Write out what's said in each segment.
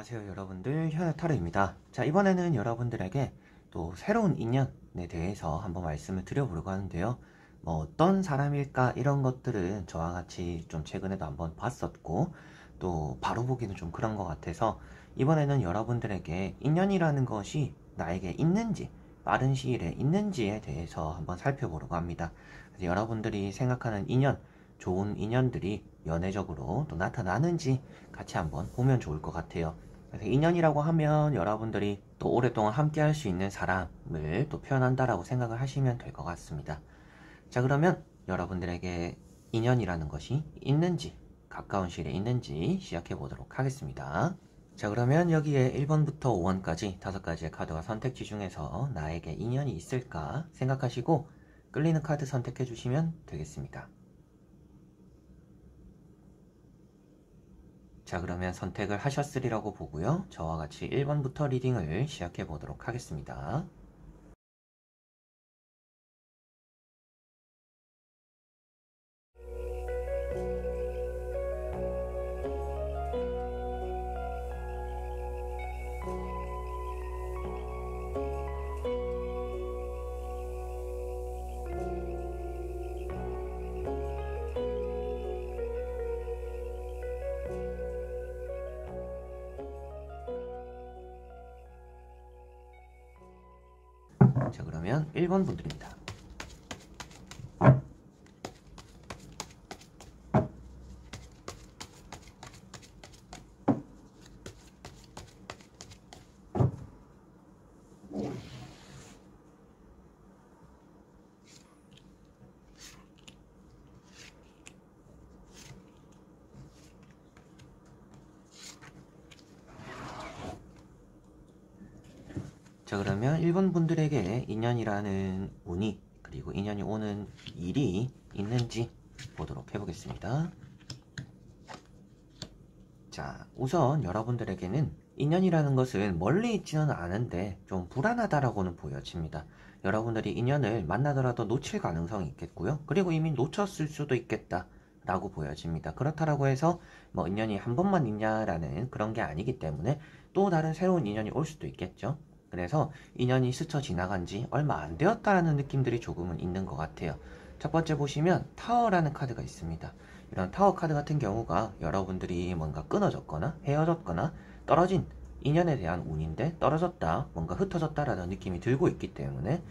안녕하세요 여러분들, 현우타로입니다. 자, 이번에는 여러분들에게 또 새로운 인연에 대해서 한번 말씀을 드려보려고 하는데요. 뭐 어떤 사람일까 이런 것들은 저와 같이 좀 최근에도 한번 봤었고 또 바로 보기는 좀 그런 것 같아서 이번에는 여러분들에게 인연이라는 것이 나에게 있는지, 빠른 시일에 있는지에 대해서 한번 살펴보려고 합니다. 그래서 여러분들이 생각하는 인연, 좋은 인연들이 연애적으로 또 나타나는지 같이 한번 보면 좋을 것 같아요. 그래서 인연이라고 하면 여러분들이 또 오랫동안 함께 할 수 있는 사람을 또 표현한다라고 생각을 하시면 될 것 같습니다. 자, 그러면 여러분들에게 인연이라는 것이 있는지, 가까운 시일에 있는지 시작해 보도록 하겠습니다. 자, 그러면 여기에 1번부터 5번까지 5가지의 카드와 선택지 중에서 나에게 인연이 있을까 생각하시고 끌리는 카드 선택해 주시면 되겠습니다. 자, 그러면 선택을 하셨으리라고 보고요. 저와 같이 1번부터 리딩을 시작해 보도록 하겠습니다. 자, 그러면 1번 분들입니다. 자, 그러면 1번 분들에게 인연이라는 운이, 그리고 인연이 오는 일이 있는지 보도록 해보겠습니다. 자, 우선 여러분들에게는 인연이라는 것은 멀리 있지는 않은데 좀 불안하다라고는 보여집니다. 여러분들이 인연을 만나더라도 놓칠 가능성이 있겠고요. 그리고 이미 놓쳤을 수도 있겠다 라고 보여집니다. 그렇다라고 해서 뭐 인연이 한 번만 있냐라는 그런 게 아니기 때문에 또 다른 새로운 인연이 올 수도 있겠죠. 그래서 인연이 스쳐 지나간 지 얼마 안 되었다라는 느낌들이 조금은 있는 것 같아요. 첫 번째 보시면 타워라는 카드가 있습니다. 이런 타워 카드 같은 경우가 여러분들이 뭔가 끊어졌거나 헤어졌거나 떨어진 인연에 대한 운인데 떨어졌다, 뭔가 흩어졌다라는 느낌이 들고 있기 때문에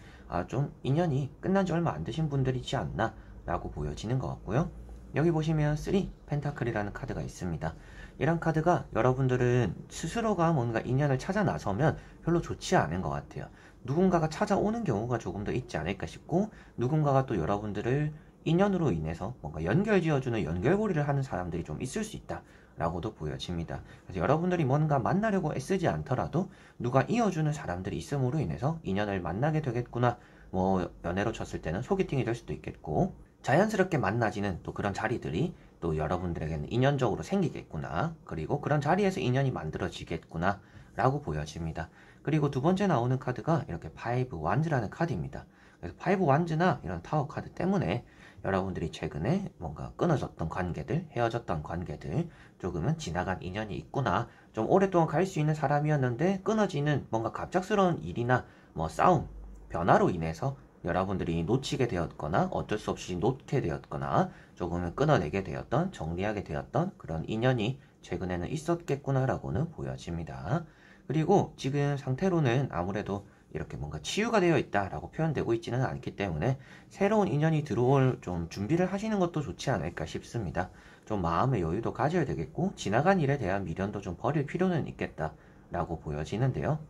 좀 인연이 끝난 지 얼마 안 되신 분들이지 않나 라고 보여지는 것 같고요. 여기 보시면 3 펜타클이라는 카드가 있습니다. 이런 카드가 여러분들은 스스로가 뭔가 인연을 찾아 나서면 별로 좋지 않은 것 같아요. 누군가가 찾아오는 경우가 조금 더 있지 않을까 싶고, 누군가가 또 여러분들을 인연으로 인해서 뭔가 연결지어주는 연결고리를 하는 사람들이 좀 있을 수 있다 라고도 보여집니다. 그래서 여러분들이 뭔가 만나려고 애쓰지 않더라도 누가 이어주는 사람들이 있음으로 인해서 인연을 만나게 되겠구나, 뭐 연애로 쳤을 때는 소개팅이 될 수도 있겠고, 자연스럽게 만나지는 또 그런 자리들이 또 여러분들에게는 인연적으로 생기겠구나, 그리고 그런 자리에서 인연이 만들어지겠구나 라고 보여집니다. 그리고 두 번째 나오는 카드가 이렇게 5 완즈라는 카드입니다. 그래서 5 완즈나 이런 타워 카드 때문에 여러분들이 최근에 뭔가 끊어졌던 관계들, 헤어졌던 관계들, 조금은 지나간 인연이 있구나, 좀 오랫동안 갈 수 있는 사람이었는데 끊어지는 뭔가 갑작스러운 일이나 뭐 싸움, 변화로 인해서 여러분들이 놓치게 되었거나 어쩔 수 없이 놓게 되었거나 조금은 끊어내게 되었던, 정리하게 되었던 그런 인연이 최근에는 있었겠구나라고는 보여집니다. 그리고 지금 상태로는 아무래도 이렇게 뭔가 치유가 되어 있다라고 표현되고 있지는 않기 때문에 새로운 인연이 들어올 좀 준비를 하시는 것도 좋지 않을까 싶습니다. 좀 마음의 여유도 가져야 되겠고, 지나간 일에 대한 미련도 좀 버릴 필요는 있겠다라고 보여지는데요.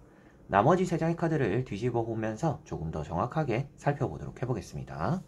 나머지 3장의 카드를 뒤집어 보면서 조금 더 정확하게 살펴보도록 해보겠습니다.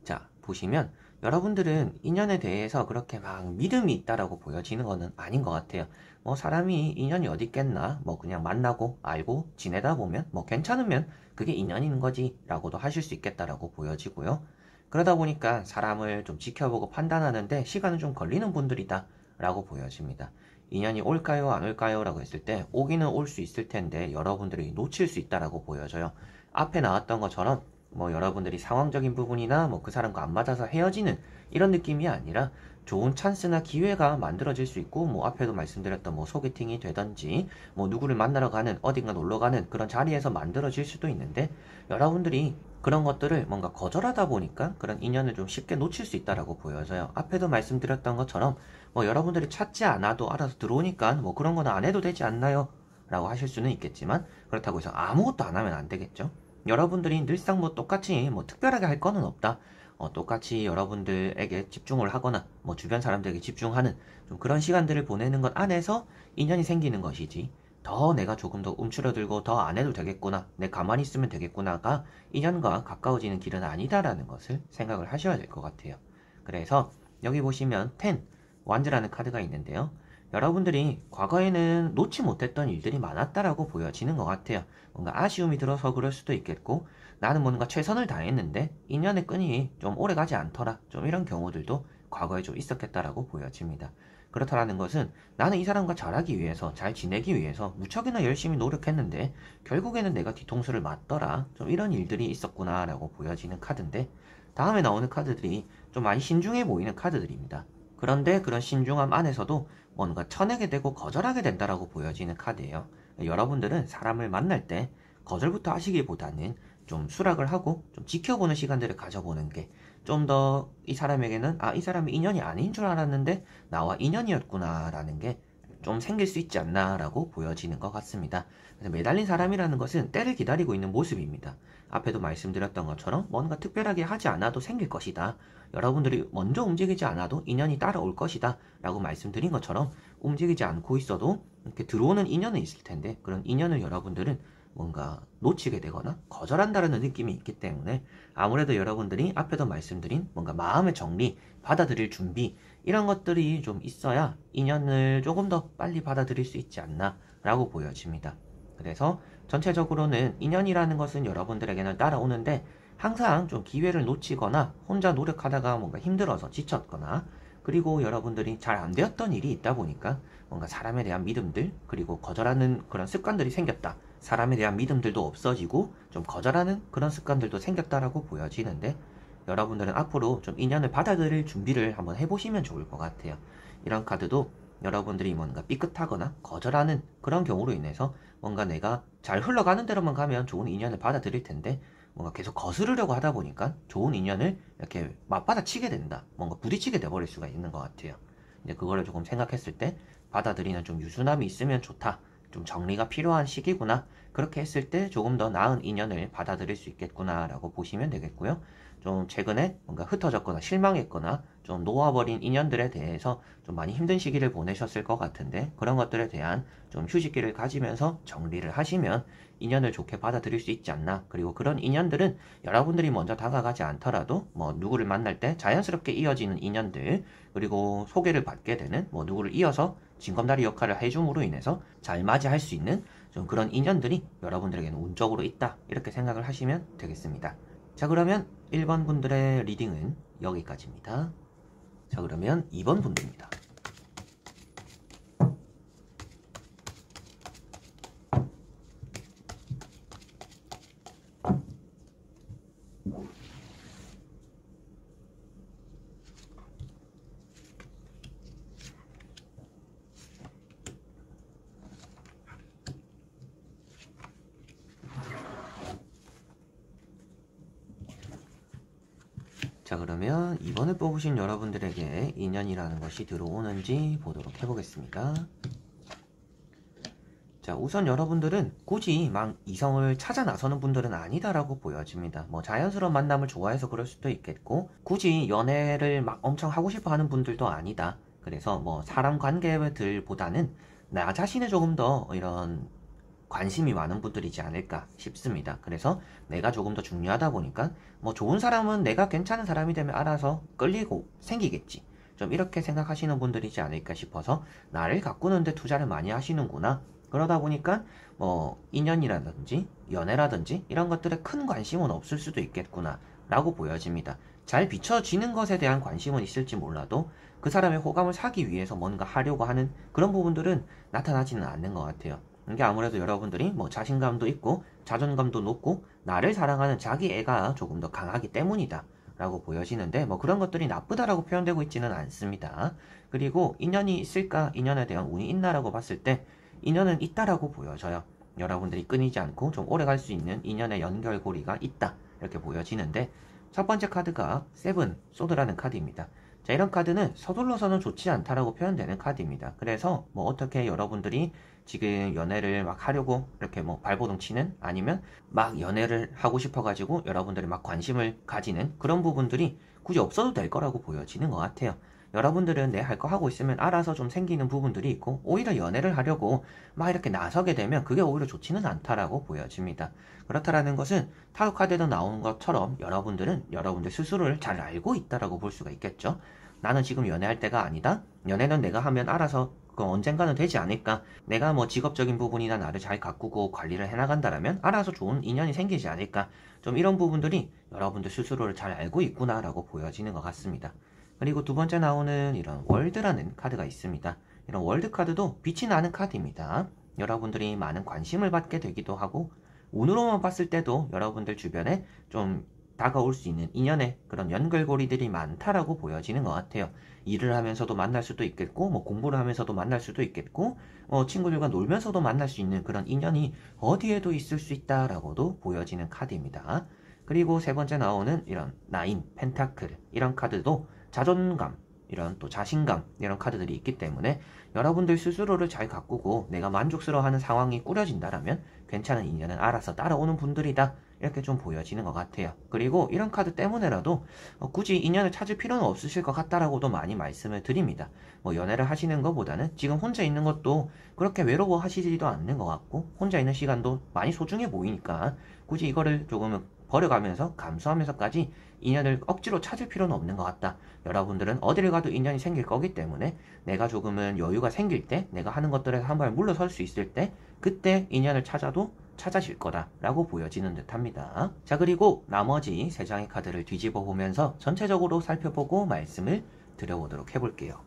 자, 보시면 여러분들은 인연에 대해서 그렇게 막 믿음이 있다라고 보여지는 것은 아닌 것 같아요. 뭐 사람이 인연이 어디 있겠나, 뭐 그냥 만나고 알고 지내다 보면 뭐 괜찮으면 그게 인연인 거지 라고도 하실 수 있겠다라고 보여지고요. 그러다 보니까 사람을 좀 지켜보고 판단하는데 시간은 좀 걸리는 분들이다 라고 보여집니다. 인연이 올까요 안 올까요 라고 했을 때 오기는 올 수 있을 텐데 여러분들이 놓칠 수 있다라고 보여져요. 앞에 나왔던 것처럼 뭐 여러분들이 상황적인 부분이나 뭐 그 사람과 안 맞아서 헤어지는 이런 느낌이 아니라 좋은 찬스나 기회가 만들어질 수 있고, 뭐 앞에도 말씀드렸던 뭐 소개팅이 되든지 뭐 누구를 만나러 가는, 어딘가 놀러 가는 그런 자리에서 만들어질 수도 있는데, 여러분들이 그런 것들을 뭔가 거절하다 보니까 그런 인연을 좀 쉽게 놓칠 수 있다라고 보여져요. 앞에도 말씀드렸던 것처럼 뭐 여러분들이 찾지 않아도 알아서 들어오니까 뭐 그런 거는 안 해도 되지 않나요? 라고 하실 수는 있겠지만, 그렇다고 해서 아무것도 안 하면 안 되겠죠. 여러분들이 늘상 뭐 똑같이 뭐 특별하게 할 거는 없다. 똑같이 여러분들에게 집중을 하거나 뭐 주변 사람들에게 집중하는 좀 그런 시간들을 보내는 것 안에서 인연이 생기는 것이지, 더 내가 조금 더 움츠러들고 더 안 해도 되겠구나, 내 가만히 있으면 되겠구나가 인연과 가까워지는 길은 아니다라는 것을 생각을 하셔야 될 것 같아요. 그래서 여기 보시면 10, 완즈라는 카드가 있는데요. 여러분들이 과거에는 놓지 못했던 일들이 많았다라고 보여지는 것 같아요. 뭔가 아쉬움이 들어서 그럴 수도 있겠고, 나는 뭔가 최선을 다했는데 인연의 끈이 좀 오래 가지 않더라, 좀 이런 경우들도 과거에 좀 있었겠다라고 보여집니다. 그렇다라는 것은 나는 이 사람과 잘하기 위해서, 잘 지내기 위해서 무척이나 열심히 노력했는데 결국에는 내가 뒤통수를 맞더라, 좀 이런 일들이 있었구나 라고 보여지는 카드인데, 다음에 나오는 카드들이 좀 많이 신중해 보이는 카드들입니다. 그런데 그런 신중함 안에서도 뭔가 쳐내게 되고 거절하게 된다라고 보여지는 카드예요. 여러분들은 사람을 만날 때 거절부터 하시기보다는 좀 수락을 하고 좀 지켜보는 시간들을 가져보는 게 좀 더 이 사람에게는, 아, 이 사람이 인연이 아닌 줄 알았는데 나와 인연이었구나 라는 게 좀 생길 수 있지 않나 라고 보여지는 것 같습니다. 그래서 매달린 사람이라는 것은 때를 기다리고 있는 모습입니다. 앞에도 말씀드렸던 것처럼 뭔가 특별하게 하지 않아도 생길 것이다, 여러분들이 먼저 움직이지 않아도 인연이 따라올 것이다 라고 말씀드린 것처럼, 움직이지 않고 있어도 이렇게 들어오는 인연은 있을 텐데, 그런 인연을 여러분들은 뭔가 놓치게 되거나 거절한다는 느낌이 있기 때문에, 아무래도 여러분들이 앞에도 말씀드린 뭔가 마음의 정리, 받아들일 준비, 이런 것들이 좀 있어야 인연을 조금 더 빨리 받아들일 수 있지 않나 라고 보여집니다. 그래서 전체적으로는 인연이라는 것은 여러분들에게는 따라오는데, 항상 좀 기회를 놓치거나 혼자 노력하다가 뭔가 힘들어서 지쳤거나, 그리고 여러분들이 잘 안 되었던 일이 있다 보니까 뭔가 사람에 대한 믿음들, 그리고 거절하는 그런 습관들이 생겼다, 사람에 대한 믿음들도 없어지고 좀 거절하는 그런 습관들도 생겼다라고 보여지는데, 여러분들은 앞으로 좀 인연을 받아들일 준비를 한번 해보시면 좋을 것 같아요. 이런 카드도 여러분들이 뭔가 삐끗하거나 거절하는 그런 경우로 인해서 뭔가 내가 잘 흘러가는 대로만 가면 좋은 인연을 받아들일 텐데, 뭔가 계속 거스르려고 하다 보니까 좋은 인연을 이렇게 맞받아치게 된다, 뭔가 부딪히게 돼버릴 수가 있는 것 같아요. 이제 그거를 조금 생각했을 때 받아들이는 좀 유순함이 있으면 좋다, 좀 정리가 필요한 시기구나, 그렇게 했을 때 조금 더 나은 인연을 받아들일 수 있겠구나 라고 보시면 되겠고요. 좀 최근에 뭔가 흩어졌거나 실망했거나 좀 놓아버린 인연들에 대해서 좀 많이 힘든 시기를 보내셨을 것 같은데, 그런 것들에 대한 좀 휴식기를 가지면서 정리를 하시면 인연을 좋게 받아들일 수 있지 않나. 그리고 그런 인연들은 여러분들이 먼저 다가가지 않더라도 뭐 누구를 만날 때 자연스럽게 이어지는 인연들, 그리고 소개를 받게 되는, 뭐 누구를 이어서 징검다리 역할을 해줌으로 인해서 잘 맞이할 수 있는 좀 그런 인연들이 여러분들에게는 운적으로 있다, 이렇게 생각을 하시면 되겠습니다. 자, 그러면 1번 분들의 리딩은 여기까지입니다. 자, 그러면 2번 분들입니다. 자, 그러면 2번을 뽑으신 여러분들에게 인연이라는 것이 들어오는지 보도록 해보겠습니다. 자, 우선 여러분들은 굳이 막 이성을 찾아 나서는 분들은 아니다라고 보여집니다. 뭐 자연스러운 만남을 좋아해서 그럴 수도 있겠고, 굳이 연애를 막 엄청 하고 싶어 하는 분들도 아니다. 그래서 뭐 사람 관계들보다는 나 자신에 조금 더 이런 관심이 많은 분들이지 않을까 싶습니다. 그래서 내가 조금 더 중요하다 보니까 뭐 좋은 사람은 내가 괜찮은 사람이 되면 알아서 끌리고 생기겠지, 좀 이렇게 생각하시는 분들이지 않을까 싶어서 나를 가꾸는데 투자를 많이 하시는구나. 그러다 보니까 뭐 인연이라든지 연애라든지 이런 것들에 큰 관심은 없을 수도 있겠구나 라고 보여집니다. 잘 비춰지는 것에 대한 관심은 있을지 몰라도 그 사람의 호감을 사기 위해서 뭔가 하려고 하는 그런 부분들은 나타나지는 않는 것 같아요. 이게 아무래도 여러분들이 뭐 자신감도 있고 자존감도 높고 나를 사랑하는 자기 애가 조금 더 강하기 때문이다 라고 보여지는데 뭐 그런 것들이 나쁘다라고 표현되고 있지는 않습니다. 그리고 인연이 있을까, 인연에 대한 운이 있나라고 봤을 때 인연은 있다라고 보여져요. 여러분들이 끊이지 않고 좀 오래 갈 수 있는 인연의 연결고리가 있다, 이렇게 보여지는데, 첫 번째 카드가 세븐 소드라는 카드입니다. 자, 이런 카드는 서둘러서는 좋지 않다라고 표현되는 카드입니다. 그래서 뭐 어떻게 여러분들이 지금 연애를 막 하려고 이렇게 뭐 발버둥 치는, 아니면 막 연애를 하고 싶어가지고 여러분들이 막 관심을 가지는 그런 부분들이 굳이 없어도 될 거라고 보여지는 것 같아요. 여러분들은 내 할 거 하고 있으면 알아서 좀 생기는 부분들이 있고, 오히려 연애를 하려고 막 이렇게 나서게 되면 그게 오히려 좋지는 않다라고 보여집니다. 그렇다라는 것은 타로 카드에도 나오는 것처럼 여러분들은 여러분들 스스로를 잘 알고 있다라고 볼 수가 있겠죠. 나는 지금 연애할 때가 아니다. 연애는 내가 하면 알아서 그 언젠가는 되지 않을까. 내가 뭐 직업적인 부분이나 나를 잘 가꾸고 관리를 해나간다라면 알아서 좋은 인연이 생기지 않을까. 좀 이런 부분들이 여러분들 스스로를 잘 알고 있구나라고 보여지는 것 같습니다. 그리고 두 번째 나오는 이런 월드라는 카드가 있습니다. 이런 월드 카드도 빛이 나는 카드입니다. 여러분들이 많은 관심을 받게 되기도 하고, 운으로만 봤을 때도 여러분들 주변에 좀 다가올 수 있는 인연의 그런 연결고리들이 많다라고 보여지는 것 같아요. 일을 하면서도 만날 수도 있겠고, 뭐 공부를 하면서도 만날 수도 있겠고, 친구들과 놀면서도 만날 수 있는 그런 인연이 어디에도 있을 수 있다라고도 보여지는 카드입니다. 그리고 세 번째 나오는 이런 나인, 펜타클, 이런 카드도 자존감, 이런 또 자신감, 이런 카드들이 있기 때문에 여러분들 스스로를 잘 가꾸고 내가 만족스러워하는 상황이 꾸려진다라면 괜찮은 인연은 알아서 따라오는 분들이다, 이렇게 좀 보여지는 것 같아요. 그리고 이런 카드 때문에라도 굳이 인연을 찾을 필요는 없으실 것 같다라고도 많이 말씀을 드립니다. 뭐 연애를 하시는 것보다는 지금 혼자 있는 것도 그렇게 외로워하시지도 않는 것 같고, 혼자 있는 시간도 많이 소중해 보이니까 굳이 이거를 조금은 버려가면서 감수하면서까지 인연을 억지로 찾을 필요는 없는 것 같다. 여러분들은 어디를 가도 인연이 생길 거기 때문에 내가 조금은 여유가 생길 때, 내가 하는 것들에서 한 발 물러설 수 있을 때, 그때 인연을 찾아도 찾아질 거다라고 보여지는 듯합니다. 자, 그리고 나머지 세 장의 카드를 뒤집어 보면서 전체적으로 살펴보고 말씀을 드려보도록 해볼게요.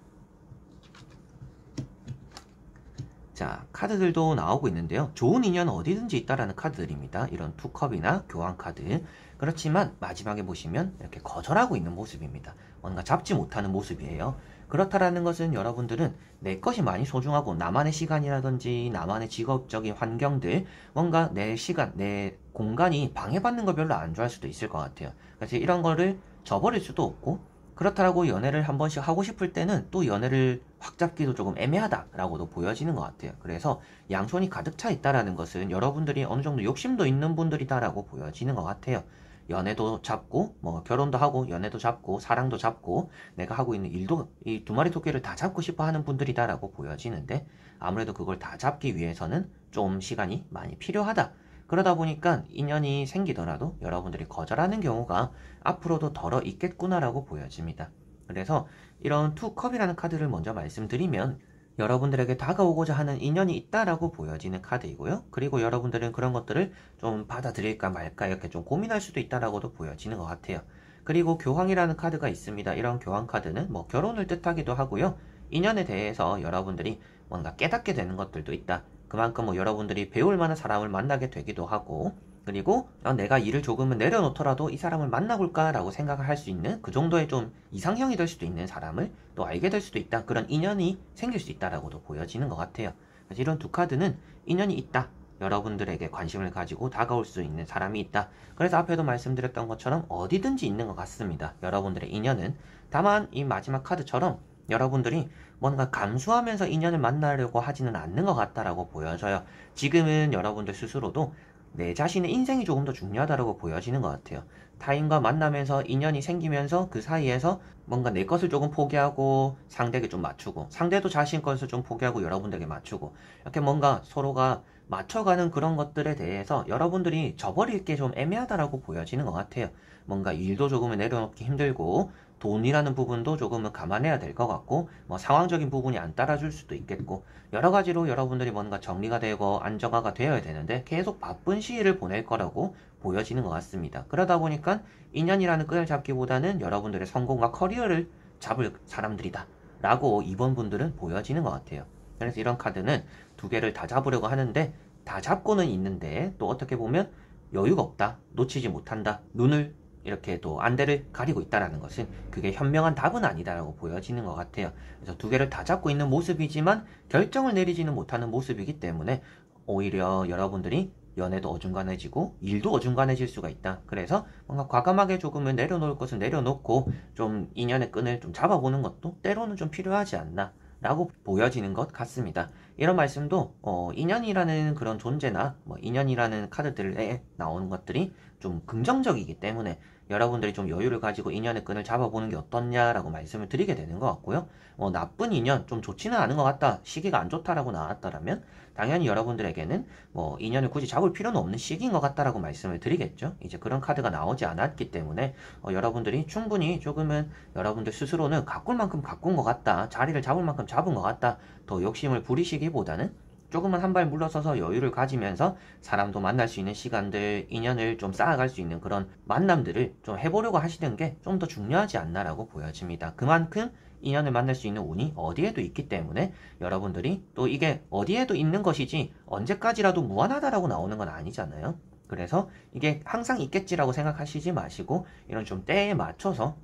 자, 카드들도 나오고 있는데요. 좋은 인연은 어디든지 있다라는 카드들입니다. 이런 투컵이나 교환 카드. 그렇지만 마지막에 보시면 이렇게 거절하고 있는 모습입니다. 뭔가 잡지 못하는 모습이에요. 그렇다라는 것은 여러분들은 내 것이 많이 소중하고, 나만의 시간이라든지 나만의 직업적인 환경들, 뭔가 내 시간, 내 공간이 방해받는 걸 별로 안 좋아할 수도 있을 것 같아요. 그래서 이런 거를 저버릴 수도 없고, 그렇다라고 연애를 한 번씩 하고 싶을 때는 또 연애를 확 잡기도 조금 애매하다라고도 보여지는 것 같아요. 그래서 양손이 가득 차 있다라는 것은 여러분들이 어느 정도 욕심도 있는 분들이다라고 보여지는 것 같아요. 연애도 잡고, 뭐 결혼도 하고, 연애도 잡고, 사랑도 잡고, 내가 하고 있는 일도 이 두 마리 토끼를 다 잡고 싶어 하는 분들이다라고 보여지는데, 아무래도 그걸 다 잡기 위해서는 좀 시간이 많이 필요하다. 그러다 보니까 인연이 생기더라도 여러분들이 거절하는 경우가 앞으로도 덜어 있겠구나라고 보여집니다. 그래서 이런 투컵이라는 카드를 먼저 말씀드리면, 여러분들에게 다가오고자 하는 인연이 있다라고 보여지는 카드이고요. 그리고 여러분들은 그런 것들을 좀 받아들일까 말까 이렇게 좀 고민할 수도 있다라고도 보여지는 것 같아요. 그리고 교황이라는 카드가 있습니다. 이런 교황 카드는 뭐 결혼을 뜻하기도 하고요. 인연에 대해서 여러분들이 뭔가 깨닫게 되는 것들도 있다. 그만큼 뭐 여러분들이 배울 만한 사람을 만나게 되기도 하고, 그리고 내가 일을 조금은 내려놓더라도 이 사람을 만나볼까 라고 생각을 할 수 있는 그 정도의 좀 이상형이 될 수도 있는 사람을 또 알게 될 수도 있다. 그런 인연이 생길 수 있다라고도 보여지는 것 같아요. 그래서 이런 두 카드는 인연이 있다. 여러분들에게 관심을 가지고 다가올 수 있는 사람이 있다. 그래서 앞에도 말씀드렸던 것처럼 어디든지 있는 것 같습니다. 여러분들의 인연은. 다만 이 마지막 카드처럼 여러분들이 뭔가 감수하면서 인연을 만나려고 하지는 않는 것 같다라고 보여져요. 지금은 여러분들 스스로도 내 자신의 인생이 조금 더 중요하다고 보여지는 것 같아요. 타인과 만나면서 인연이 생기면서 그 사이에서 뭔가 내 것을 조금 포기하고 상대에게 좀 맞추고, 상대도 자신 것을 좀 포기하고 여러분들에게 맞추고, 이렇게 뭔가 서로가 맞춰가는 그런 것들에 대해서 여러분들이 저버릴 게 좀 애매하다라고 보여지는 것 같아요. 뭔가 일도 조금은 내려놓기 힘들고, 돈이라는 부분도 조금은 감안해야 될 것 같고, 뭐 상황적인 부분이 안 따라줄 수도 있겠고, 여러 가지로 여러분들이 뭔가 정리가 되고 안정화가 되어야 되는데 계속 바쁜 시일을 보낼 거라고 보여지는 것 같습니다. 그러다 보니까 인연이라는 끈을 잡기보다는 여러분들의 성공과 커리어를 잡을 사람들이다 라고 이번 분들은 보여지는 것 같아요. 그래서 이런 카드는 두 개를 다 잡으려고 하는데, 다 잡고는 있는데 또 어떻게 보면 여유가 없다, 놓치지 못한다, 눈을 이렇게 또 안대를 가리고 있다라는 것은 그게 현명한 답은 아니다라고 보여지는 것 같아요. 그래서 두 개를 다 잡고 있는 모습이지만 결정을 내리지는 못하는 모습이기 때문에 오히려 여러분들이 연애도 어중간해지고 일도 어중간해질 수가 있다. 그래서 뭔가 과감하게 조금은 내려놓을 것은 내려놓고 좀 인연의 끈을 좀 잡아보는 것도 때로는 좀 필요하지 않나 라고 보여지는 것 같습니다. 이런 말씀도 인연이라는 그런 존재나 뭐 인연이라는 카드들에 나오는 것들이 좀 긍정적이기 때문에 여러분들이 좀 여유를 가지고 인연의 끈을 잡아보는 게 어떻냐라고 말씀을 드리게 되는 것 같고요. 나쁜 인연, 좀 좋지는 않은 것 같다, 시기가 안 좋다라고 나왔더라면 당연히 여러분들에게는 뭐 인연을 굳이 잡을 필요는 없는 시기인 것 같다라고 말씀을 드리겠죠. 이제 그런 카드가 나오지 않았기 때문에 여러분들이 충분히 조금은 여러분들 스스로는 가꿀 만큼 가꾼 것 같다, 자리를 잡을 만큼 잡은 것 같다, 더 욕심을 부리시기보다는 조금은 한 발 물러서서 여유를 가지면서 사람도 만날 수 있는 시간들, 인연을 좀 쌓아갈 수 있는 그런 만남들을 좀 해보려고 하시는 게 좀 더 중요하지 않나라고 보여집니다. 그만큼 인연을 만날 수 있는 운이 어디에도 있기 때문에 여러분들이 또 이게 어디에도 있는 것이지 언제까지라도 무한하다라고 나오는 건 아니잖아요. 그래서 이게 항상 있겠지라고 생각하시지 마시고 이런 좀 때에 맞춰서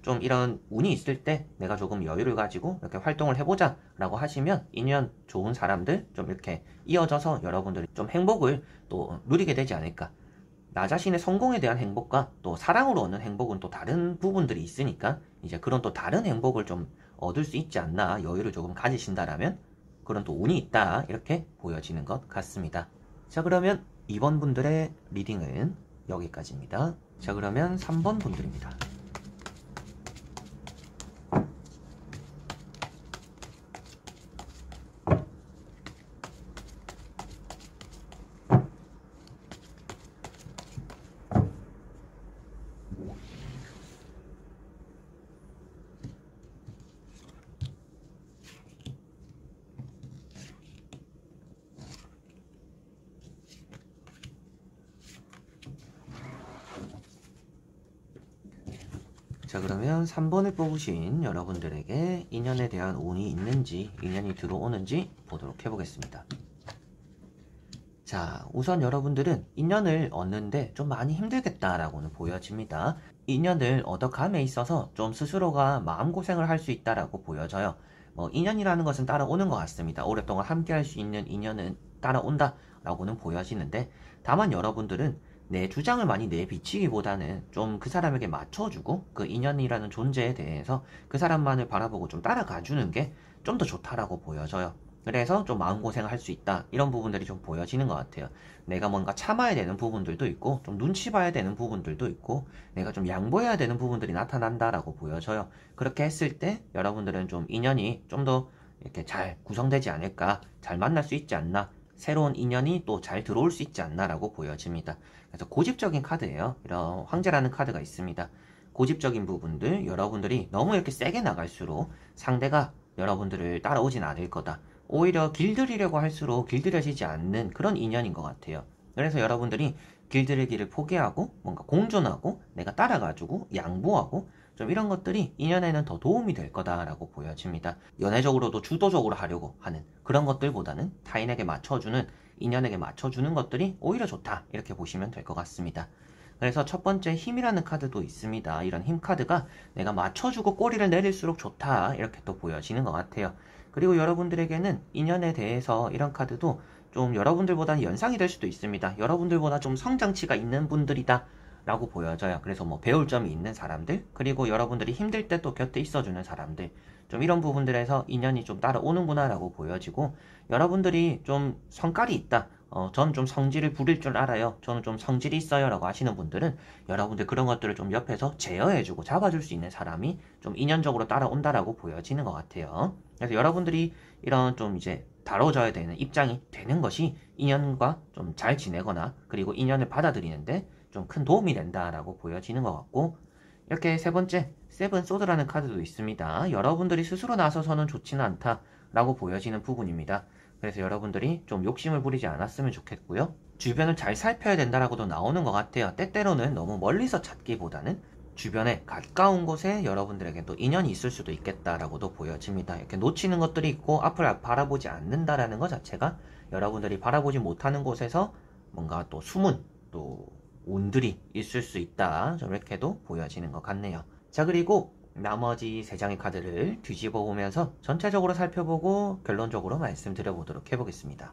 좀 이런 운이 있을 때 내가 조금 여유를 가지고 이렇게 활동을 해보자 라고 하시면 인연 좋은 사람들 좀 이렇게 이어져서 여러분들이 좀 행복을 또 누리게 되지 않을까. 나 자신의 성공에 대한 행복과 또 사랑으로 얻는 행복은 또 다른 부분들이 있으니까 이제 그런 또 다른 행복을 좀 얻을 수 있지 않나, 여유를 조금 가지신다라면 그런 또 운이 있다 이렇게 보여지는 것 같습니다. 자, 그러면 2번 분들의 리딩은 여기까지입니다. 자, 그러면 3번 분들입니다. 자, 그러면 3번을 뽑으신 여러분들에게 인연에 대한 운이 있는지, 인연이 들어오는지 보도록 해보겠습니다. 자, 우선 여러분들은 인연을 얻는데 좀 많이 힘들겠다라고는 보여집니다. 인연을 얻어감에 있어서 좀 스스로가 마음고생을 할 수 있다라고 보여져요. 인연이라는 것은 따라오는 것 같습니다. 오랫동안 함께 할 수 있는 인연은 따라온다라고는 보여지는데, 다만 여러분들은 내 주장을 많이 내비치기보다는 좀 그 사람에게 맞춰주고 그 인연이라는 존재에 대해서 그 사람만을 바라보고 좀 따라가주는 게 좀 더 좋다라고 보여져요. 그래서 좀 마음고생을 할 수 있다, 이런 부분들이 좀 보여지는 것 같아요. 내가 뭔가 참아야 되는 부분들도 있고 좀 눈치 봐야 되는 부분들도 있고 내가 좀 양보해야 되는 부분들이 나타난다라고 보여져요. 그렇게 했을 때 여러분들은 좀 인연이 좀 더 이렇게 잘 구성되지 않을까, 잘 만날 수 있지 않나, 새로운 인연이 또 잘 들어올 수 있지 않나라고 보여집니다. 그래서 고집적인 카드예요. 이런 황제라는 카드가 있습니다. 고집적인 부분들, 여러분들이 너무 이렇게 세게 나갈수록 상대가 여러분들을 따라오진 않을 거다. 오히려 길들이려고 할수록 길들여지지 않는 그런 인연인 것 같아요. 그래서 여러분들이 길들이기를 포기하고 뭔가 공존하고 내가 따라가지고 양보하고 좀 이런 것들이 인연에는 더 도움이 될 거다라고 보여집니다. 연애적으로도 주도적으로 하려고 하는 그런 것들보다는 타인에게 맞춰주는, 인연에게 맞춰주는 것들이 오히려 좋다, 이렇게 보시면 될 것 같습니다. 그래서 첫 번째 힘이라는 카드도 있습니다. 이런 힘 카드가 내가 맞춰주고 꼬리를 내릴수록 좋다, 이렇게 또 보여지는 것 같아요. 그리고 여러분들에게는 인연에 대해서 이런 카드도 좀 여러분들보다는 연상이 될 수도 있습니다. 여러분들보다 좀 성장치가 있는 분들이다 라고 보여져요. 그래서 뭐 배울 점이 있는 사람들, 그리고 여러분들이 힘들 때 또 곁에 있어주는 사람들, 좀 이런 부분들에서 인연이 좀 따라오는구나 라고 보여지고, 여러분들이 좀 성깔이 있다, 전 좀 성질을 부릴 줄 알아요, 저는 좀 성질이 있어요 라고 하시는 분들은 여러분들 그런 것들을 좀 옆에서 제어해주고 잡아줄 수 있는 사람이 좀 인연적으로 따라온다라고 보여지는 것 같아요. 그래서 여러분들이 이런 좀 이제 다뤄져야 되는 입장이 되는 것이 인연과 좀 잘 지내거나 그리고 인연을 받아들이는데 좀 큰 도움이 된다라고 보여지는 것 같고, 이렇게 세 번째 세븐 소드라는 카드도 있습니다. 여러분들이 스스로 나서서는 좋지는 않다라고 보여지는 부분입니다. 그래서 여러분들이 좀 욕심을 부리지 않았으면 좋겠고요. 주변을 잘 살펴야 된다라고도 나오는 것 같아요. 때때로는 너무 멀리서 찾기보다는 주변에 가까운 곳에 여러분들에게 또 인연이 있을 수도 있겠다라고도 보여집니다. 이렇게 놓치는 것들이 있고 앞을 바라보지 않는다라는 것 자체가 여러분들이 바라보지 못하는 곳에서 뭔가 또 숨은 또 운들이 있을 수 있다. 좀 이렇게도 보여지는 것 같네요. 자, 그리고 나머지 3장의 카드를 뒤집어 보면서 전체적으로 살펴보고 결론적으로 말씀드려 보도록 해보겠습니다.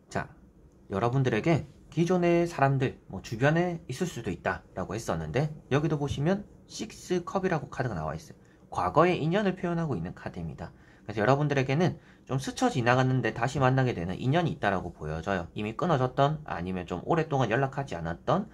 자, 여러분들에게 기존의 사람들, 주변에 있을 수도 있다 라고 했었는데, 여기도 보시면 6컵이라고 카드가 나와 있어요. 과거의 인연을 표현하고 있는 카드입니다. 그래서 여러분들에게는 좀 스쳐 지나갔는데 다시 만나게 되는 인연이 있다라고 보여져요. 이미 끊어졌던, 아니면 좀 오랫동안 연락하지 않았던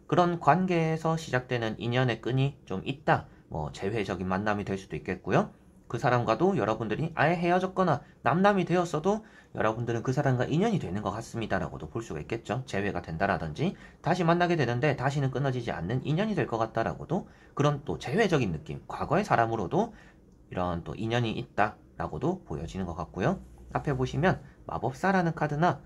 그런 관계에서 시작되는 인연의 끈이 좀 있다. 재회적인 만남이 될 수도 있겠고요. 그 사람과도 여러분들이 아예 헤어졌거나 남남이 되었어도 여러분들은 그 사람과 인연이 되는 것 같습니다라고도 볼 수가 있겠죠. 재회가 된다라든지 다시 만나게 되는데 다시는 끊어지지 않는 인연이 될 것 같다라고도, 그런 또 재회적인 느낌, 과거의 사람으로도 이런 또 인연이 있다라고도 보여지는 것 같고요. 앞에 보시면 마법사라는 카드나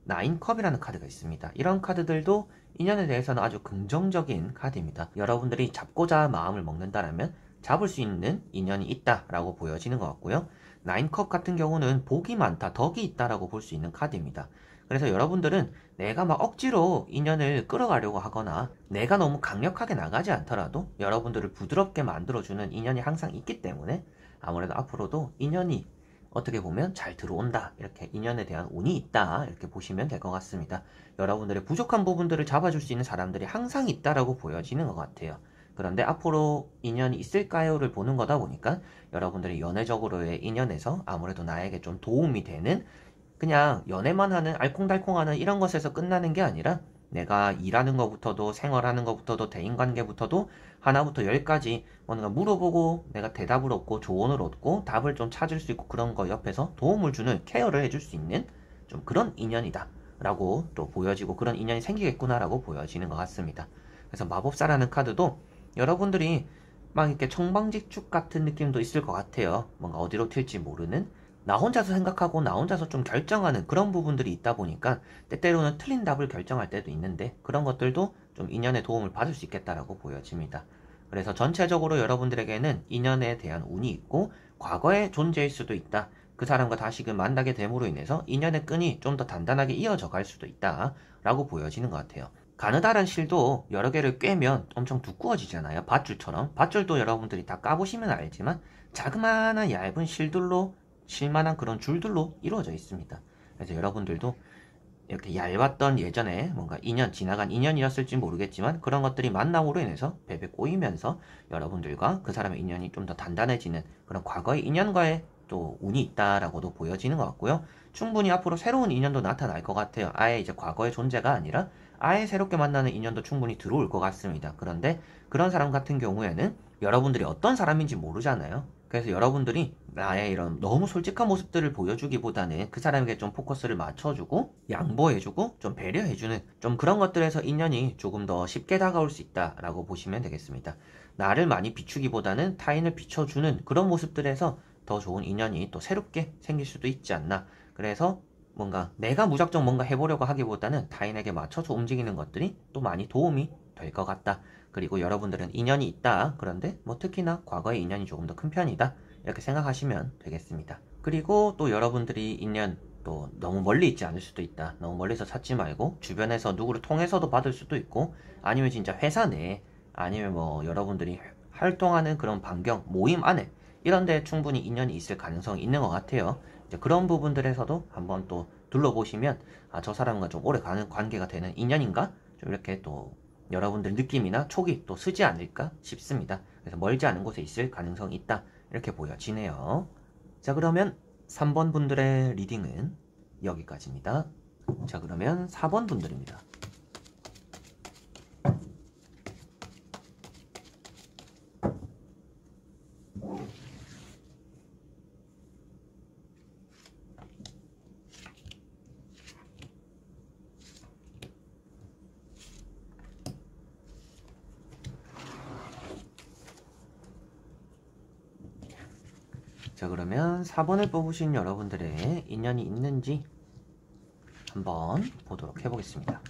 9컵이라는 카드가 있습니다. 이런 카드들도 인연에 대해서는 아주 긍정적인 카드입니다. 여러분들이 잡고자 마음을 먹는다라면 잡을 수 있는 인연이 있다라고 보여지는 것 같고요. 9컵 같은 경우는 복이 많다, 덕이 있다라고 볼 수 있는 카드입니다. 그래서 여러분들은 내가 막 억지로 인연을 끌어가려고 하거나 내가 너무 강력하게 나가지 않더라도 여러분들을 부드럽게 만들어주는 인연이 항상 있기 때문에 아무래도 앞으로도 인연이 어떻게 보면 잘 들어온다, 이렇게 인연에 대한 운이 있다, 이렇게 보시면 될 것 같습니다. 여러분들의 부족한 부분들을 잡아줄 수 있는 사람들이 항상 있다라고 보여지는 것 같아요. 그런데 앞으로 인연이 있을까요를 보는 거다 보니까 여러분들이 연애적으로의 인연에서 아무래도 나에게 좀 도움이 되는, 그냥 연애만 하는 알콩달콩하는 이런 것에서 끝나는 게 아니라 내가 일하는 것부터도 생활하는 것부터도 대인관계부터도 하나부터 열까지 뭔가 물어보고 내가 대답을 얻고 조언을 얻고 답을 좀 찾을 수 있고, 그런 거 옆에서 도움을 주는, 케어를 해줄 수 있는 좀 그런 인연이다 라고 또 보여지고, 그런 인연이 생기겠구나 라고 보여지는 것 같습니다. 그래서 마법사라는 카드도 여러분들이 막 이렇게 청방직축 같은 느낌도 있을 것 같아요. 뭔가 어디로 튈지 모르는, 나 혼자서 생각하고 나 혼자서 좀 결정하는 그런 부분들이 있다 보니까 때때로는 틀린 답을 결정할 때도 있는데, 그런 것들도 좀 인연의 도움을 받을 수 있겠다라고 보여집니다. 그래서 전체적으로 여러분들에게는 인연에 대한 운이 있고 과거의 존재일 수도 있다. 그 사람과 다시금 만나게 됨으로 인해서 인연의 끈이 좀 더 단단하게 이어져 갈 수도 있다 라고 보여지는 것 같아요. 가느다란 실도 여러 개를 꿰면 엄청 두꺼워지잖아요. 밧줄처럼. 밧줄도 여러분들이 다 까보시면 알지만 자그마한 얇은 실들로, 실만한 그런 줄들로 이루어져 있습니다. 그래서 여러분들도 이렇게 얇았던 예전에 뭔가 인연, 지나간 인연이었을지 모르겠지만 그런 것들이 만남으로 인해서 베베 꼬이면서 여러분들과 그 사람의 인연이 좀 더 단단해지는 그런 과거의 인연과의 또 운이 있다라고도 보여지는 것 같고요. 충분히 앞으로 새로운 인연도 나타날 것 같아요. 아예 이제 과거의 존재가 아니라 아예 새롭게 만나는 인연도 충분히 들어올 것 같습니다. 그런데 그런 사람 같은 경우에는 여러분들이 어떤 사람인지 모르잖아요. 그래서 여러분들이 나의 이런 너무 솔직한 모습들을 보여주기보다는 그 사람에게 좀 포커스를 맞춰주고 양보해주고 좀 배려해주는, 좀 그런 것들에서 인연이 조금 더 쉽게 다가올 수 있다라고 보시면 되겠습니다. 나를 많이 비추기보다는 타인을 비춰주는 그런 모습들에서 더 좋은 인연이 또 새롭게 생길 수도 있지 않나. 그래서 뭔가 내가 무작정 뭔가 해보려고 하기보다는 타인에게 맞춰서 움직이는 것들이 또 많이 도움이 될 것 같다. 그리고 여러분들은 인연이 있다. 그런데 특히나 과거의 인연이 조금 더 큰 편이다. 이렇게 생각하시면 되겠습니다. 그리고 또 여러분들이 인연 또 너무 멀리 있지 않을 수도 있다. 너무 멀리서 찾지 말고 주변에서 누구를 통해서도 받을 수도 있고, 아니면 진짜 회사 내에, 아니면 여러분들이 활동하는 그런 반경, 모임 안에 이런 데 충분히 인연이 있을 가능성이 있는 것 같아요. 이제 그런 부분들에서도 한번 또 둘러보시면 저 사람과 좀 오래 가는 관계가 되는 인연인가? 좀 이렇게 또 여러분들 느낌이나 촉이 또 쓰지 않을까 싶습니다. 그래서 멀지 않은 곳에 있을 가능성이 있다. 이렇게 보여지네요. 자, 그러면 3번 분들의 리딩은 여기까지입니다. 자, 그러면 4번 분들입니다. 자, 그러면 4번을 뽑으신 여러분들의 인연이 있는지 한번 보도록 해보겠습니다.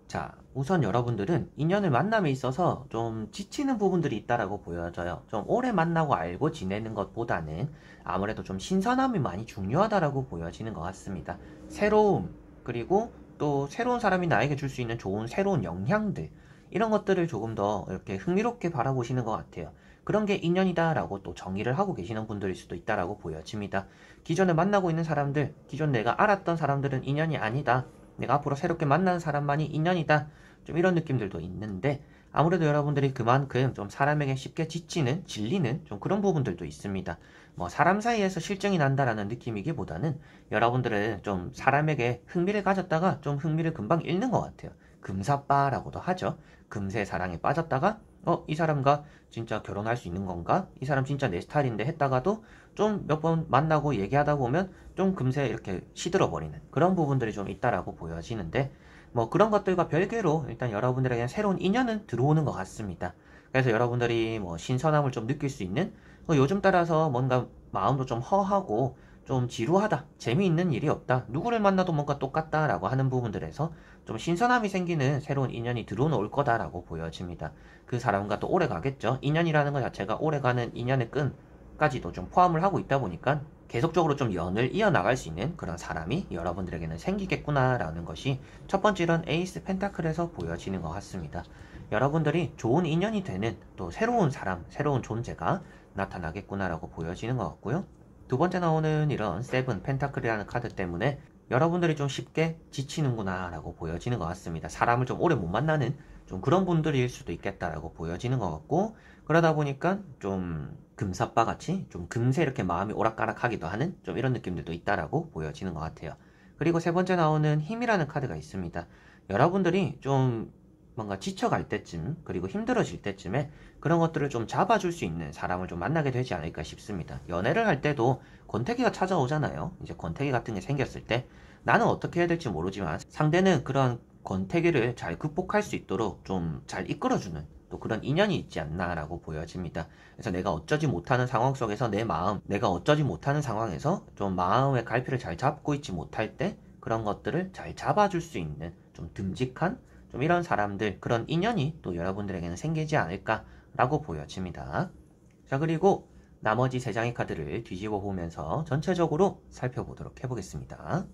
자, 우선 여러분들은 인연을 만남에 있어서 좀 지치는 부분들이 있다라고 보여져요. 좀 오래 만나고 알고 지내는 것보다는 아무래도 좀 신선함이 많이 중요하다라고 보여지는 것 같습니다. 새로움, 그리고 또 새로운 사람이 나에게 줄 수 있는 좋은 새로운 영향들, 이런 것들을 조금 더 이렇게 흥미롭게 바라보시는 것 같아요. 그런 게 인연이다라고 또 정의를 하고 계시는 분들일 수도 있다라고 보여집니다. 기존에 만나고 있는 사람들, 기존 내가 알았던 사람들은 인연이 아니다. 내가 앞으로 새롭게 만나는 사람만이 인연이다. 좀 이런 느낌들도 있는데, 아무래도 여러분들이 그만큼 좀 사람에게 쉽게 지치는, 질리는 좀 그런 부분들도 있습니다. 뭐 사람 사이에서 실증이 난다라는 느낌이기보다는 여러분들은 좀 사람에게 흥미를 가졌다가 좀 흥미를 금방 잃는 것 같아요. 금사빠라고도 하죠. 금세 사랑에 빠졌다가 이 사람과 진짜 결혼할 수 있는 건가? 이 사람 진짜 내 스타일인데 했다가도 좀 몇 번 만나고 얘기하다 보면 좀 금세 이렇게 시들어버리는 그런 부분들이 좀 있다라고 보여지는데, 뭐 그런 것들과 별개로 일단 여러분들에게 새로운 인연은 들어오는 것 같습니다. 그래서 여러분들이 뭐 신선함을 좀 느낄 수 있는, 요즘 따라서 뭔가 마음도 좀 허하고 좀 지루하다, 재미있는 일이 없다, 누구를 만나도 뭔가 똑같다라고 하는 부분들에서 좀 신선함이 생기는 새로운 인연이 들어올 거다라고 보여집니다. 그 사람과 또 오래 가겠죠. 인연이라는 것 자체가 오래가는 인연의 끈까지도 좀 포함을 하고 있다 보니까 계속적으로 좀 연을 이어나갈 수 있는 그런 사람이 여러분들에게는 생기겠구나라는 것이 첫 번째 이런 에이스 펜타클에서 보여지는 것 같습니다. 여러분들이 좋은 인연이 되는 또 새로운 사람, 새로운 존재가 나타나겠구나라고 보여지는 것 같고요. 두 번째 나오는 이런 세븐 펜타클이라는 카드 때문에 여러분들이 좀 쉽게 지치는구나 라고 보여지는 것 같습니다. 사람을 좀 오래 못 만나는 좀 그런 분들일 수도 있겠다라고 보여지는 것 같고, 그러다 보니까 좀 금사빠 같이 좀 금세 이렇게 마음이 오락가락하기도 하는 좀 이런 느낌들도 있다라고 보여지는 것 같아요. 그리고 세 번째 나오는 힘이라는 카드가 있습니다. 여러분들이 좀 뭔가 지쳐갈 때쯤, 그리고 힘들어질 때쯤에 그런 것들을 좀 잡아줄 수 있는 사람을 좀 만나게 되지 않을까 싶습니다. 연애를 할 때도 권태기가 찾아오잖아요. 이제 권태기 같은 게 생겼을 때 나는 어떻게 해야 될지 모르지만 상대는 그런 권태기를 잘 극복할 수 있도록 좀 잘 이끌어주는 또 그런 인연이 있지 않나라고 보여집니다. 그래서 내가 어쩌지 못하는 상황 속에서 내 마음, 내가 어쩌지 못하는 상황에서 좀 마음의 갈피를 잘 잡고 있지 못할 때 그런 것들을 잘 잡아줄 수 있는 좀 듬직한 좀 이런 사람들, 그런 인연이 또 여러분들에게는 생기지 않을까라고 보여집니다. 자, 그리고 나머지 세 장의 카드를 뒤집어 보면서 전체적으로 살펴보도록 해보겠습니다.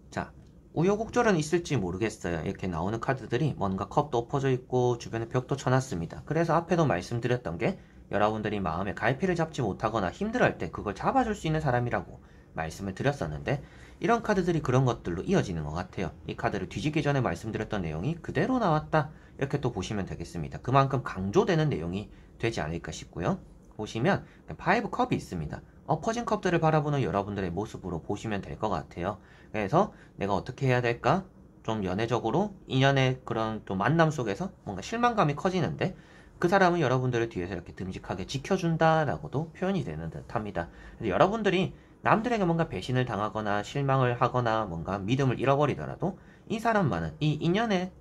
자, 우여곡절은 있을지 모르겠어요. 이렇게 나오는 카드들이 뭔가 컵도 엎어져 있고 주변에 벽도 쳐놨습니다. 그래서 앞에도 말씀드렸던 게 여러분들이 마음에 갈피를 잡지 못하거나 힘들어할 때 그걸 잡아줄 수 있는 사람이라고 말씀을 드렸었는데, 이런 카드들이 그런 것들로 이어지는 것 같아요. 이 카드를 뒤집기 전에 말씀드렸던 내용이 그대로 나왔다, 이렇게 또 보시면 되겠습니다. 그만큼 강조되는 내용이 되지 않을까 싶고요. 보시면 파이브 컵이 있습니다. 엎어진 컵들을 바라보는 여러분들의 모습으로 보시면 될 것 같아요. 그래서 내가 어떻게 해야 될까? 좀 연애적으로 인연의 그런 또 만남 속에서 뭔가 실망감이 커지는데 그 사람은 여러분들을 뒤에서 이렇게 듬직하게 지켜준다라고도 표현이 되는 듯합니다. 그래서 여러분들이 남들에게 뭔가 배신을 당하거나 실망을 하거나 뭔가 믿음을 잃어버리더라도 이 사람만은, 이 인연의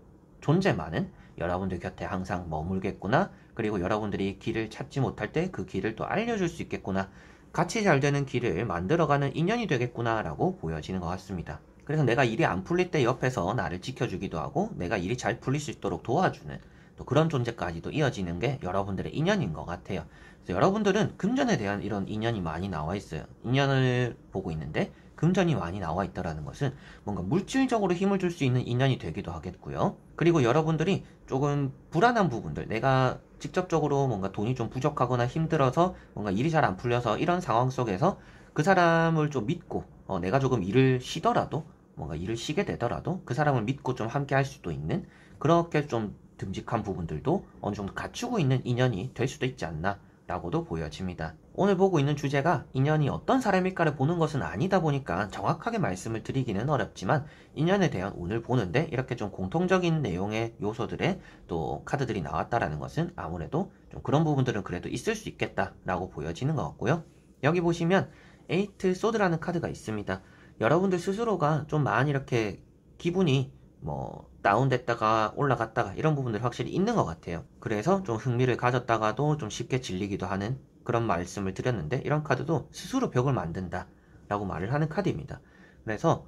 존재만은 여러분들 곁에 항상 머물겠구나, 그리고 여러분들이 길을 찾지 못할 때 그 길을 또 알려줄 수 있겠구나, 같이 잘 되는 길을 만들어가는 인연이 되겠구나 라고 보여지는 것 같습니다. 그래서 내가 일이 안 풀릴 때 옆에서 나를 지켜주기도 하고 내가 일이 잘 풀릴 수 있도록 도와주는 또 그런 존재까지도 이어지는 게 여러분들의 인연인 것 같아요. 그래서 여러분들은 금전에 대한 이런 인연이 많이 나와 있어요. 인연을 보고 있는데 금전이 많이 나와 있다는 것은 뭔가 물질적으로 힘을 줄 수 있는 인연이 되기도 하겠고요. 그리고 여러분들이 조금 불안한 부분들, 내가 직접적으로 뭔가 돈이 좀 부족하거나 힘들어서 뭔가 일이 잘 안 풀려서 이런 상황 속에서 그 사람을 좀 믿고 내가 조금 일을 쉬더라도, 뭔가 일을 쉬게 되더라도 그 사람을 믿고 좀 함께 할 수도 있는, 그렇게 좀 듬직한 부분들도 어느 정도 갖추고 있는 인연이 될 수도 있지 않나 라고도 보여집니다. 오늘 보고 있는 주제가 인연이 어떤 사람일까를 보는 것은 아니다 보니까 정확하게 말씀을 드리기는 어렵지만, 인연에 대한 오늘 보는데 이렇게 좀 공통적인 내용의 요소들의 또 카드들이 나왔다라는 것은 아무래도 좀 그런 부분들은 그래도 있을 수 있겠다라고 보여지는 것 같고요. 여기 보시면 에이트 소드라는 카드가 있습니다. 여러분들 스스로가 좀 많이 이렇게 기분이 뭐 다운됐다가 올라갔다가 이런 부분들이 확실히 있는 것 같아요. 그래서 좀 흥미를 가졌다가도 좀 쉽게 질리기도 하는 그런 말씀을 드렸는데, 이런 카드도 스스로 벽을 만든다 라고 말을 하는 카드입니다. 그래서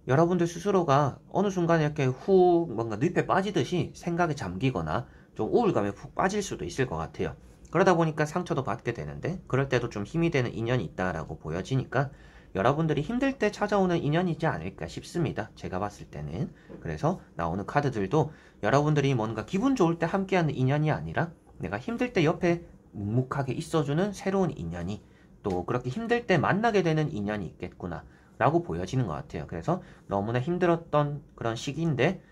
여러분들 스스로가 어느 순간 이렇게 훅 뭔가 늪에 빠지듯이 생각에 잠기거나 좀 우울감에 푹 빠질 수도 있을 것 같아요. 그러다 보니까 상처도 받게 되는데 그럴 때도 좀 힘이 되는 인연이 있다라고 보여지니까 여러분들이 힘들 때 찾아오는 인연이지 않을까 싶습니다. 제가 봤을 때는. 그래서 나오는 카드들도 여러분들이 뭔가 기분 좋을 때 함께하는 인연이 아니라 내가 힘들 때 옆에 묵묵하게 있어주는 새로운 인연이 또 그렇게 힘들 때 만나게 되는 인연이 있겠구나 라고 보여지는 것 같아요. 그래서 너무나 힘들었던 그런 시기인데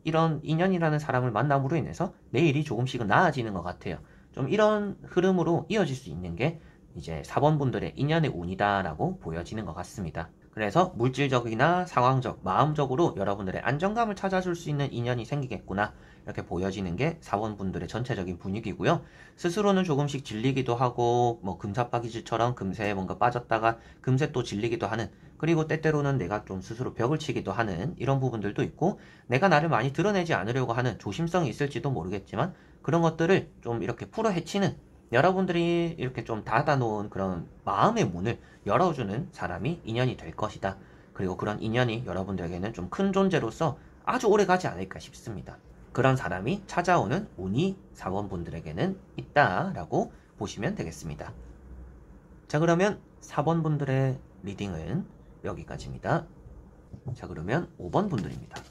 이런 인연이라는 사람을 만남으로 인해서 내일이 조금씩은 나아지는 것 같아요. 좀 이런 흐름으로 이어질 수 있는 게 이제 4번 분들의 인연의 운이다라고 보여지는 것 같습니다. 그래서 물질적이나 상황적, 마음적으로 여러분들의 안정감을 찾아줄 수 있는 인연이 생기겠구나 이렇게 보여지는 게 4번 분들의 전체적인 분위기고요. 스스로는 조금씩 질리기도 하고 뭐 금사빠기질처럼 금세에 뭔가 빠졌다가 금세 또 질리기도 하는, 그리고 때때로는 내가 좀 스스로 벽을 치기도 하는 이런 부분들도 있고, 내가 나를 많이 드러내지 않으려고 하는 조심성이 있을지도 모르겠지만 그런 것들을 좀 이렇게 풀어 헤치는, 여러분들이 이렇게 좀 닫아놓은 그런 마음의 문을 열어주는 사람이 인연이 될 것이다. 그리고 그런 인연이 여러분들에게는 좀 큰 존재로서 아주 오래 가지 않을까 싶습니다. 그런 사람이 찾아오는 운이 4번 분들에게는 있다라고 보시면 되겠습니다. 자, 그러면 4번 분들의 리딩은 여기까지입니다. 자, 그러면 5번 분들입니다.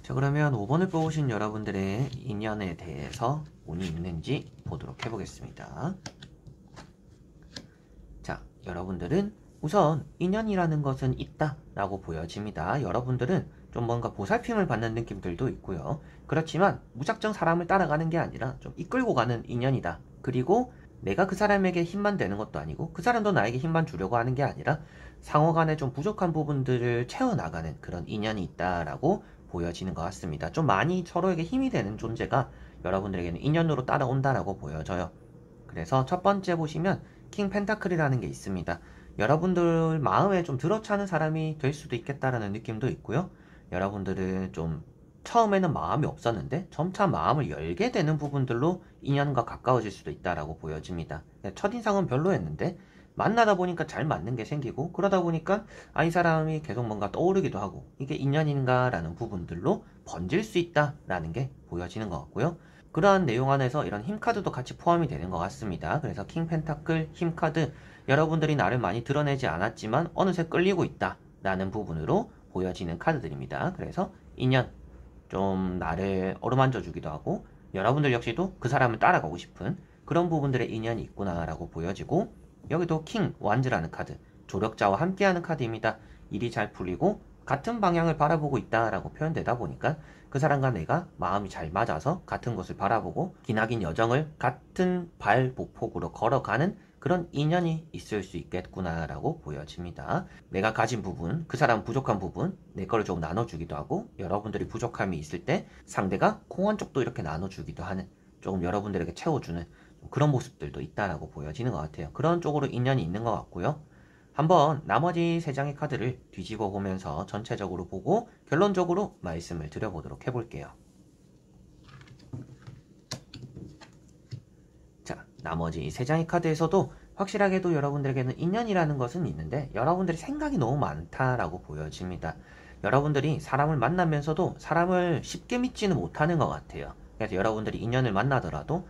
자, 그러면 5번을 뽑으신 여러분들의 인연에 대해서 운이 있는지 보도록 해보겠습니다. 자, 여러분들은 우선 인연이라는 것은 있다 라고 보여집니다. 여러분들은 좀 뭔가 보살핌을 받는 느낌들도 있고요. 그렇지만 무작정 사람을 따라가는 게 아니라 좀 이끌고 가는 인연이다. 그리고 내가 그 사람에게 힘만 되는 것도 아니고 그 사람도 나에게 힘만 주려고 하는 게 아니라 상호 간에 좀 부족한 부분들을 채워나가는 그런 인연이 있다라고 보여지는 것 같습니다. 좀 많이 서로에게 힘이 되는 존재가 여러분들에게는 인연으로 따라온다라고 보여져요. 그래서 첫 번째 보시면 킹 펜타클이라는 게 있습니다. 여러분들 마음에 좀 들어차는 사람이 될 수도 있겠다라는 느낌도 있고요. 여러분들은 좀 처음에는 마음이 없었는데 점차 마음을 열게 되는 부분들로 인연과 가까워질 수도 있다라고 보여집니다. 첫인상은 별로였는데 만나다 보니까 잘 맞는 게 생기고, 그러다 보니까 이 사람이 계속 뭔가 떠오르기도 하고 이게 인연인가라는 부분들로 번질 수 있다라는 게 보여지는 것 같고요. 그러한 내용 안에서 이런 힘카드도 같이 포함이 되는 것 같습니다. 그래서 킹 펜타클 힘카드, 여러분들이 나를 많이 드러내지 않았지만 어느새 끌리고 있다라는 부분으로 보여지는 카드들입니다. 그래서 인연, 좀 나를 어루만져 주기도 하고 여러분들 역시도 그 사람을 따라가고 싶은 그런 부분들의 인연이 있구나라고 보여지고, 여기도 킹 완즈라는 카드, 조력자와 함께하는 카드입니다. 일이 잘 풀리고 같은 방향을 바라보고 있다라고 표현되다 보니까 그 사람과 내가 마음이 잘 맞아서 같은 곳을 바라보고 기나긴 여정을 같은 발복폭으로 걸어가는 그런 인연이 있을 수 있겠구나라고 보여집니다. 내가 가진 부분, 그 사람 부족한 부분, 내 거를 조금 나눠주기도 하고, 여러분들이 부족함이 있을 때 상대가 공헌 쪽도 이렇게 나눠주기도 하는, 조금 여러분들에게 채워주는 그런 모습들도 있다라고 보여지는 것 같아요. 그런 쪽으로 인연이 있는 것 같고요. 한번 나머지 3장의 카드를 뒤집어 보면서 전체적으로 보고 결론적으로 말씀을 드려보도록 해볼게요. 자, 나머지 3장의 카드에서도 확실하게도 여러분들에게는 인연이라는 것은 있는데 여러분들이 생각이 너무 많다라고 보여집니다. 여러분들이 사람을 만나면서도 사람을 쉽게 믿지는 못하는 것 같아요. 그래서 여러분들이 인연을 만나더라도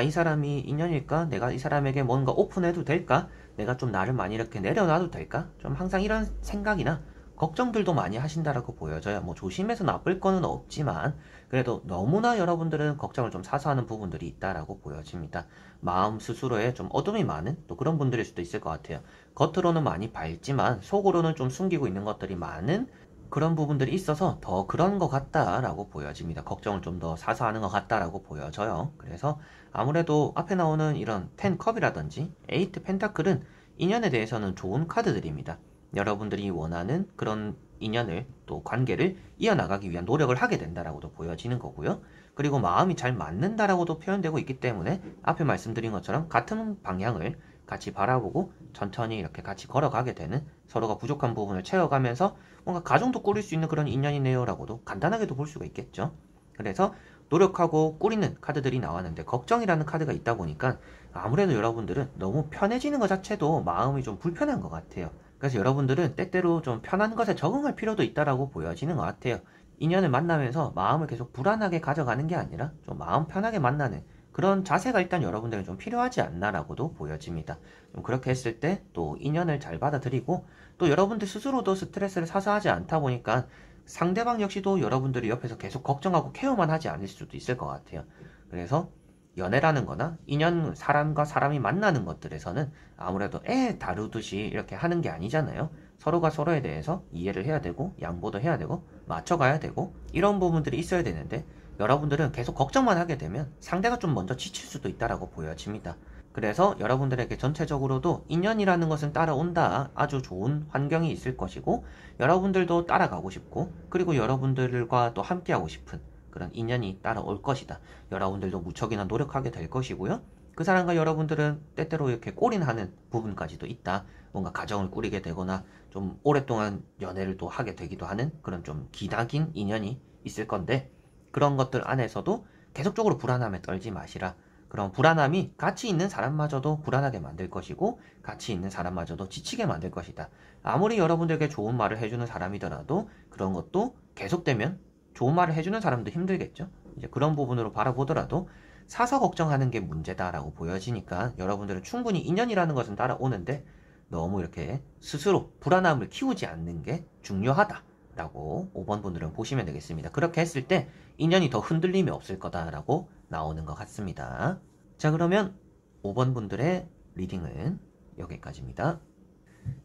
이 사람이 인연일까? 내가 이 사람에게 뭔가 오픈해도 될까? 내가 좀 나를 많이 이렇게 내려놔도 될까? 좀 항상 이런 생각이나 걱정들도 많이 하신다라고 보여져요. 뭐 조심해서 나쁠 거는 없지만 그래도 너무나 여러분들은 걱정을 좀 사서 하는 부분들이 있다라고 보여집니다. 마음 스스로에 좀 어둠이 많은 또 그런 분들일 수도 있을 것 같아요. 겉으로는 많이 밝지만 속으로는 좀 숨기고 있는 것들이 많은 그런 부분들이 있어서 더 그런 것 같다라고 보여집니다. 걱정을 좀 더 사서 하는 것 같다라고 보여져요. 그래서 아무래도 앞에 나오는 이런 10컵이라든지 8 펜타클은 인연에 대해서는 좋은 카드들입니다. 여러분들이 원하는 그런 인연을 또 관계를 이어나가기 위한 노력을 하게 된다라고도 보여지는 거고요. 그리고 마음이 잘 맞는다라고도 표현되고 있기 때문에 앞에 말씀드린 것처럼 같은 방향을 같이 바라보고 천천히 이렇게 같이 걸어가게 되는, 서로가 부족한 부분을 채워가면서 뭔가 가정도 꾸릴 수 있는 그런 인연이네요 라고도 간단하게도 볼 수가 있겠죠. 그래서 노력하고 꾸리는 카드들이 나왔는데 걱정이라는 카드가 있다 보니까 아무래도 여러분들은 너무 편해지는 것 자체도 마음이 좀 불편한 것 같아요. 그래서 여러분들은 때때로 좀 편한 것에 적응할 필요도 있다라고 보여지는 것 같아요. 인연을 만나면서 마음을 계속 불안하게 가져가는 게 아니라 좀 마음 편하게 만나는 그런 자세가 일단 여러분들은 좀 필요하지 않나라고도 보여집니다. 좀 그렇게 했을 때 또 인연을 잘 받아들이고, 또 여러분들 스스로도 스트레스를 사서 하지 않다 보니까 상대방 역시도 여러분들이 옆에서 계속 걱정하고 케어만 하지 않을 수도 있을 것 같아요. 그래서 연애라는 거나 인연, 사람과 사람이 만나는 것들에서는 아무래도 애 다루듯이 이렇게 하는 게 아니잖아요. 서로가 서로에 대해서 이해를 해야 되고 양보도 해야 되고 맞춰가야 되고 이런 부분들이 있어야 되는데, 여러분들은 계속 걱정만 하게 되면 상대가 좀 먼저 지칠 수도 있다라고 보여집니다. 그래서 여러분들에게 전체적으로도 인연이라는 것은 따라온다, 아주 좋은 환경이 있을 것이고, 여러분들도 따라가고 싶고, 그리고 여러분들과 또 함께하고 싶은 그런 인연이 따라올 것이다. 여러분들도 무척이나 노력하게 될 것이고요. 그 사람과 여러분들은 때때로 이렇게 골인하는 부분까지도 있다. 뭔가 가정을 꾸리게 되거나 좀 오랫동안 연애를 또 하게 되기도 하는 그런 좀 기나긴 인연이 있을 건데, 그런 것들 안에서도 계속적으로 불안함에 떨지 마시라. 그런 불안함이 같이 있는 사람마저도 불안하게 만들 것이고, 같이 있는 사람마저도 지치게 만들 것이다. 아무리 여러분들에게 좋은 말을 해주는 사람이더라도 그런 것도 계속되면 좋은 말을 해주는 사람도 힘들겠죠. 이제 그런 부분으로 바라보더라도 사서 걱정하는 게 문제다라고 보여지니까 여러분들은 충분히 인연이라는 것은 따라오는데 너무 이렇게 스스로 불안함을 키우지 않는 게 중요하다라고 5번 분들은 보시면 되겠습니다. 그렇게 했을 때 인연이 더 흔들림이 없을 거다라고 나오는 것 같습니다. 자, 그러면 5번 분들의 리딩은 여기까지입니다.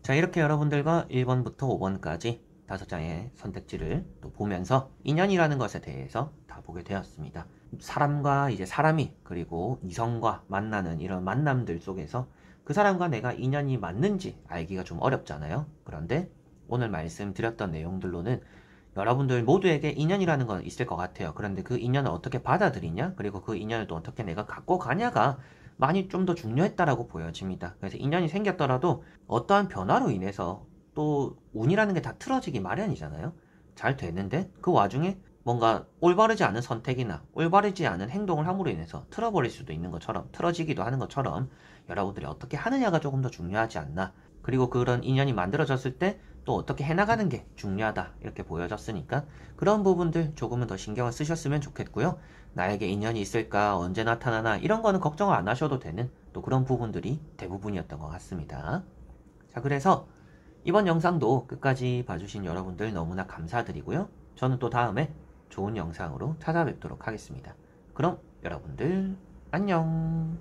자, 이렇게 여러분들과 1번부터 5번까지 5장의 선택지를 또 보면서 인연이라는 것에 대해서 다 보게 되었습니다. 사람과 이제 사람이, 그리고 이성과 만나는 이런 만남들 속에서 그 사람과 내가 인연이 맞는지 알기가 좀 어렵잖아요. 그런데 오늘 말씀드렸던 내용들로는 여러분들 모두에게 인연이라는 건 있을 것 같아요. 그런데 그 인연을 어떻게 받아들이냐, 그리고 그 인연을 또 어떻게 내가 갖고 가냐가 많이 좀 더 중요했다라고 보여집니다. 그래서 인연이 생겼더라도 어떠한 변화로 인해서 또 운이라는 게 다 틀어지기 마련이잖아요. 잘 되는데 그 와중에 뭔가 올바르지 않은 선택이나 올바르지 않은 행동을 함으로 인해서 틀어버릴 수도 있는 것처럼, 틀어지기도 하는 것처럼 여러분들이 어떻게 하느냐가 조금 더 중요하지 않나. 그리고 그런 인연이 만들어졌을 때 또 어떻게 해나가는 게 중요하다 이렇게 보여졌으니까 그런 부분들 조금은 더 신경을 쓰셨으면 좋겠고요. 나에게 인연이 있을까, 언제 나타나나 이런 거는 걱정을 안 하셔도 되는 또 그런 부분들이 대부분이었던 것 같습니다. 자, 그래서 이번 영상도 끝까지 봐주신 여러분들 너무나 감사드리고요. 저는 또 다음에 좋은 영상으로 찾아뵙도록 하겠습니다. 그럼 여러분들 안녕.